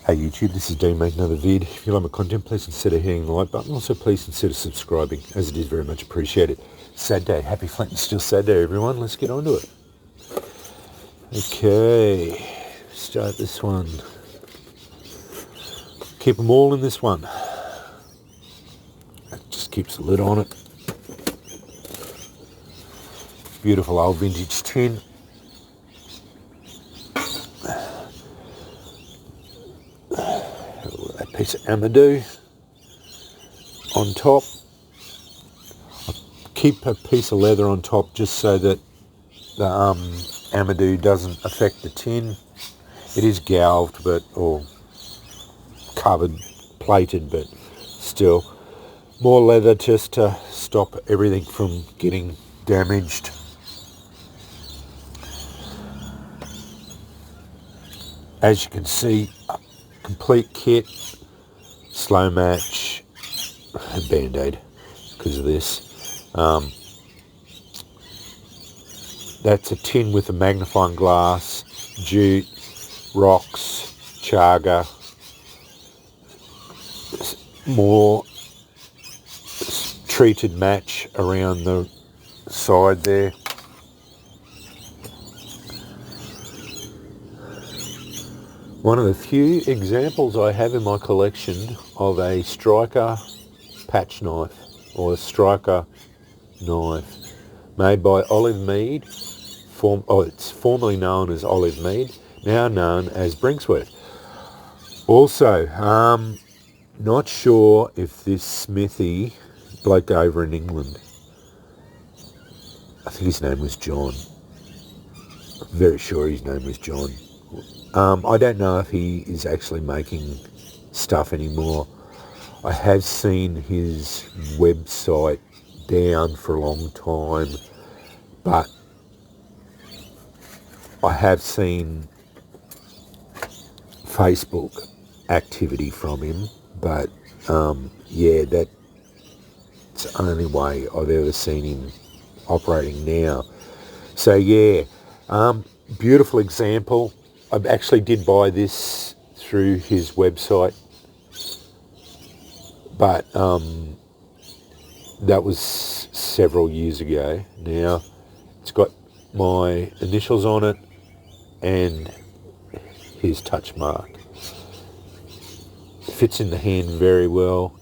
Hey YouTube, this is Dean making another vid. If you like my content, please consider hitting the like button. Also, please consider subscribing, as it is very much appreciated. Saturday, happy Flint and Steel Saturday, everyone. Let's get on to it. Okay, start this one. Keep them all in this one. That just keeps the lid on it. Beautiful old vintage tin. A piece of Amadou on top. I keep a piece of leather on top just so that the Amadou doesn't affect the tin. It is galved, or covered, plated, but still more leather just to stop everything from getting damaged. As you can see, complete kit, slow match, and band-aid because of this. That's a tin with a magnifying glass, jute, rocks, chaga, more treated match around the side there. One of the few examples I have in my collection of a striker patch knife, or a striker knife, made by Olivemead. It's formerly known as Olivemead, now known as Brinksworth. Also, not sure if this smithy bloke over in England, I think his name was John. I'm very sure his name was John. I don't know if he is actually making stuff anymore. I have seen his website down for a long time, but I have seen Facebook activity from him, but yeah, that's the only way I've ever seen him operating now. So yeah, beautiful example. I actually did buy this through his website, but that was several years ago now. It's got my initials on it and his touch mark. Fits in the hand very well.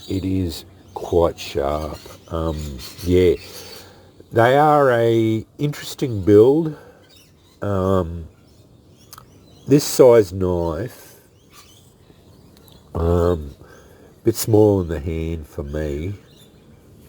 It is quite sharp. Yeah, they are a interesting build. This size knife, bit small in the hand for me.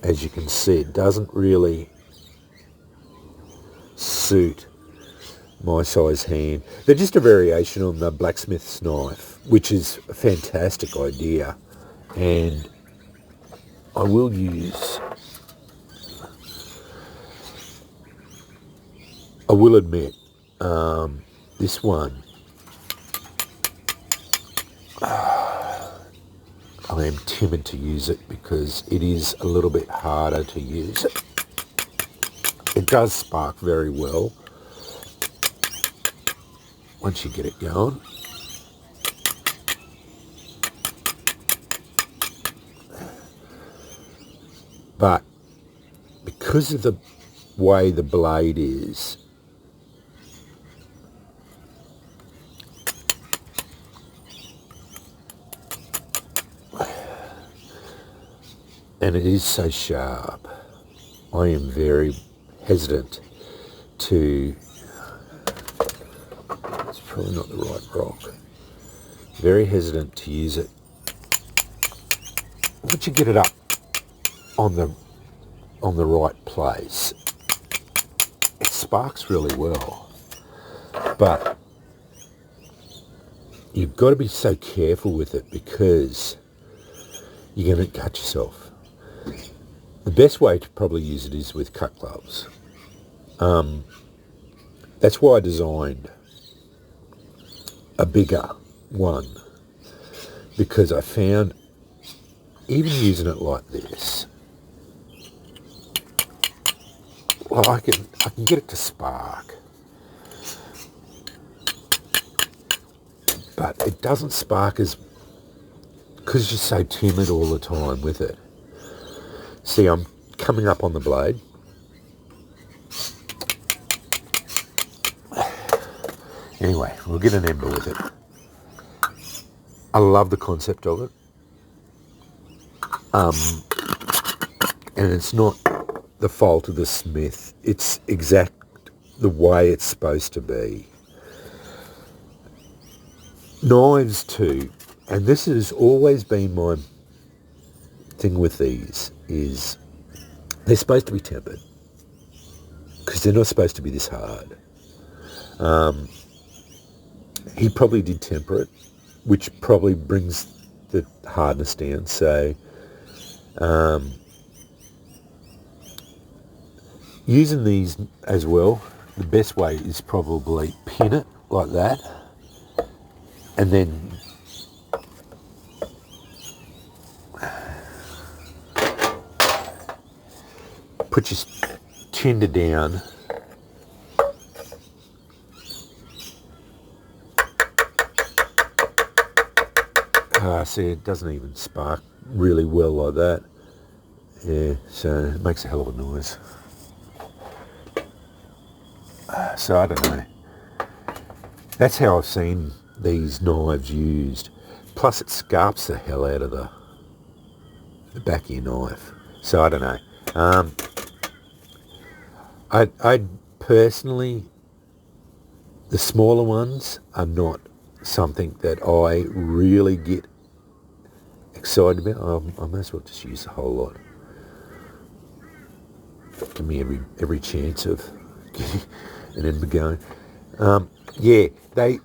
As you can see, it doesn't really suit my size hand. They're just a variation on the blacksmith's knife, which is a fantastic idea. And I will admit, this one, I am timid to use it because it is a little bit harder to use. It does spark very well once you get it going. But because of the way the blade is, and it is so sharp, I am very hesitant to, it's probably not the right rock, very hesitant to use it. Once you get it up on the right place, it sparks really well, but you've got to be so careful with it because you're going to cut yourself. The best way to probably use it is with cut gloves. That's why I designed a bigger one, because I found even using it like this, well, I can get it to spark, but it doesn't spark as, because you're so timid all the time with it. See, I'm coming up on the blade. Anyway, we'll get an ember with it. I love the concept of it. And it's not the fault of the smith. It's exact the way it's supposed to be. Knives too, and this has always been my thing with these, is they're supposed to be tempered because they're not supposed to be this hard. He probably did temper it, which probably brings the hardness down. So using these as well, the best way is probably pin it like that, and then put your tinder down. See, it doesn't even spark really well like that. Yeah, so it makes a hell of a noise. So I don't know. That's how I've seen these knives used. Plus it scarps the hell out of the back of your knife. So I don't know. I personally, the smaller ones are not something that I really get excited about. I may as well just use the whole lot. Give me every chance of getting an ember going. Yeah, they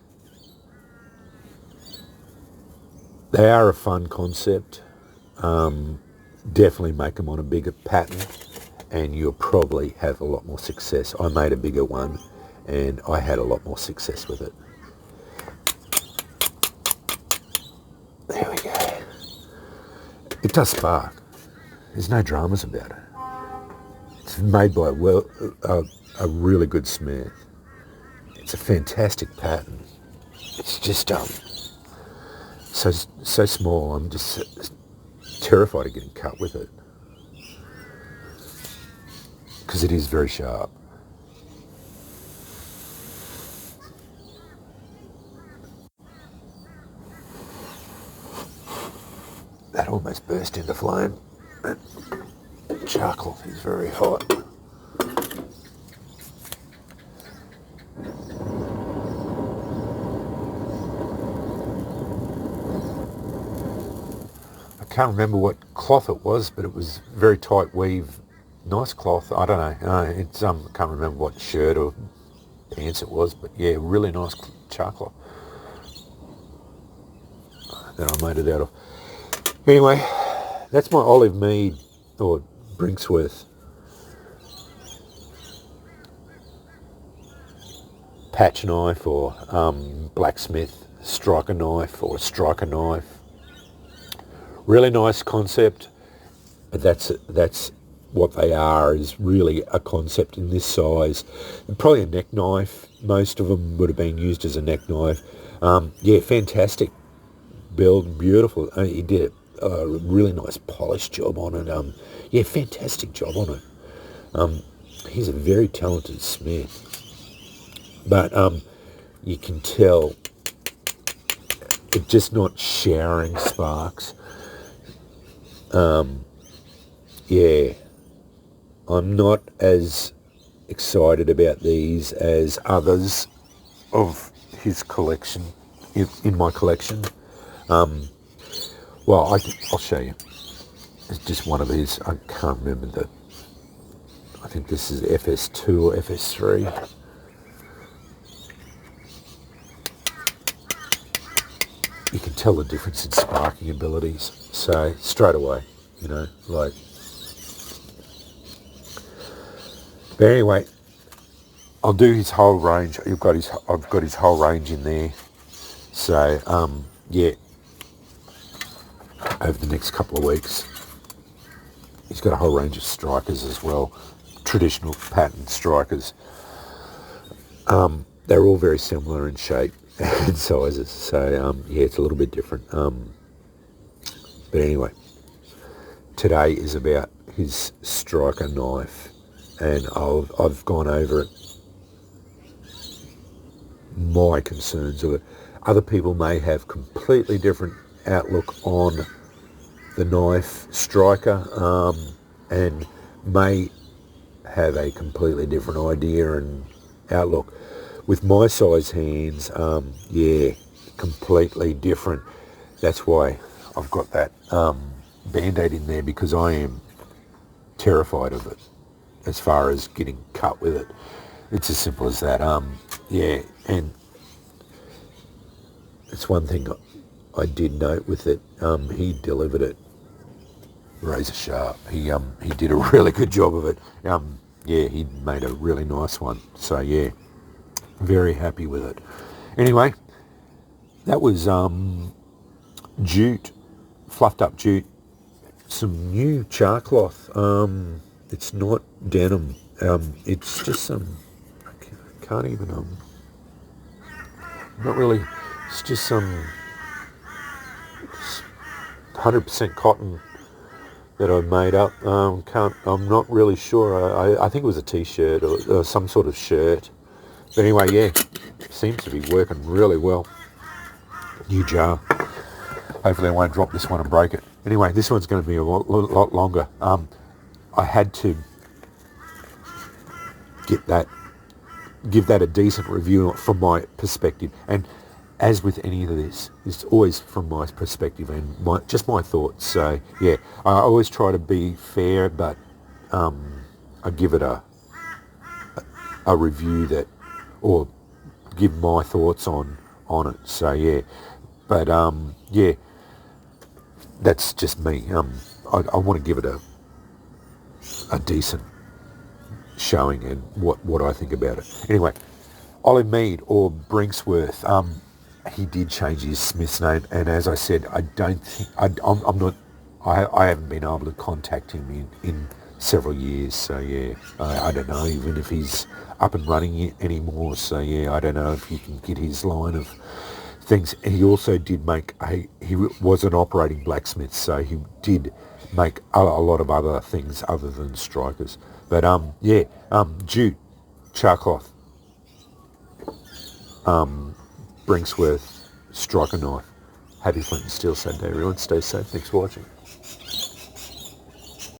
are a fun concept. Definitely make them on a bigger pattern and you'll probably have a lot more success. I made a bigger one and I had a lot more success with it. There we go. It does spark. There's no dramas about it. It's made by a really good smith. It's a fantastic pattern. It's just so small. I'm just terrified of getting cut with it because it is very sharp. That almost burst into flame. That charcloth is very hot. I can't remember what cloth it was, but it was very tight weave, nice cloth. I don't know. It's I can't remember what shirt or pants it was, but yeah, really nice charcloth that I made it out of. Anyway, that's my Olivemead or Brinksworth patch knife or blacksmith striker knife or striker knife. Really nice concept, but that's what they are, is really a concept in this size. And probably a neck knife. Most of them would have been used as a neck knife. Yeah, fantastic build, beautiful. He did a really nice polished job on it. Yeah, fantastic job on it. He's a very talented smith, but you can tell it's just not showering sparks. Yeah, I'm not as excited about these as others of his collection, in my collection. Well, I'll show you. It's just one of these. I can't remember I think this is FS2 or FS3. You can tell the difference in sparking abilities. So straight away, you know, like. But anyway, I'll do his whole range. I've got his whole range in there. So yeah, over the next couple of weeks, he's got a whole range of strikers as well, traditional pattern strikers. They're all very similar in shape. and sizes. So yeah, it's a little bit different. But anyway, today is about his striker knife, and I've gone over it, my concerns of it. Other people may have completely different outlook on the knife striker, and may have a completely different idea and outlook. With my size hands, yeah, completely different. That's why I've got that band-aid in there, because I am terrified of it as far as getting cut with it. It's as simple as that. Yeah, and it's one thing I did note with it. He delivered it razor sharp. He did a really good job of it. Yeah, he made a really nice one. So yeah, very happy with it. Anyway, that was jute, fluffed up jute. Some new charcloth. It's not denim. It's just some. I can't even. Not really. It's just some 100% cotton that I made up. I'm not really sure. I think it was a t-shirt or some sort of shirt. But anyway, yeah, seems to be working really well. New jar. Hopefully I won't drop this one and break it. Anyway, this one's going to be a lot longer. I had to give that a decent review from my perspective. And as with any of this, it's always from my perspective and just my thoughts. So yeah, I always try to be fair, but I give it a review that, or give my thoughts on it. So yeah, but yeah, that's just me. I want to give it a decent showing and what I think about it. Anyway, Olivemead or Brinksworth, he did change his Smith's name, and as I said, I don't think I'm not. I haven't been able to contact him in several years. So yeah, I don't know even if he's up and running anymore. So yeah, I don't know if you can get his line of things. He also did make he was an operating blacksmith, so he did make a lot of other things other than strikers. But yeah, jute, charcloth, Brinksworth, striker knife. Happy Flint and Steel Saturday, everyone. Stay safe. Thanks for watching.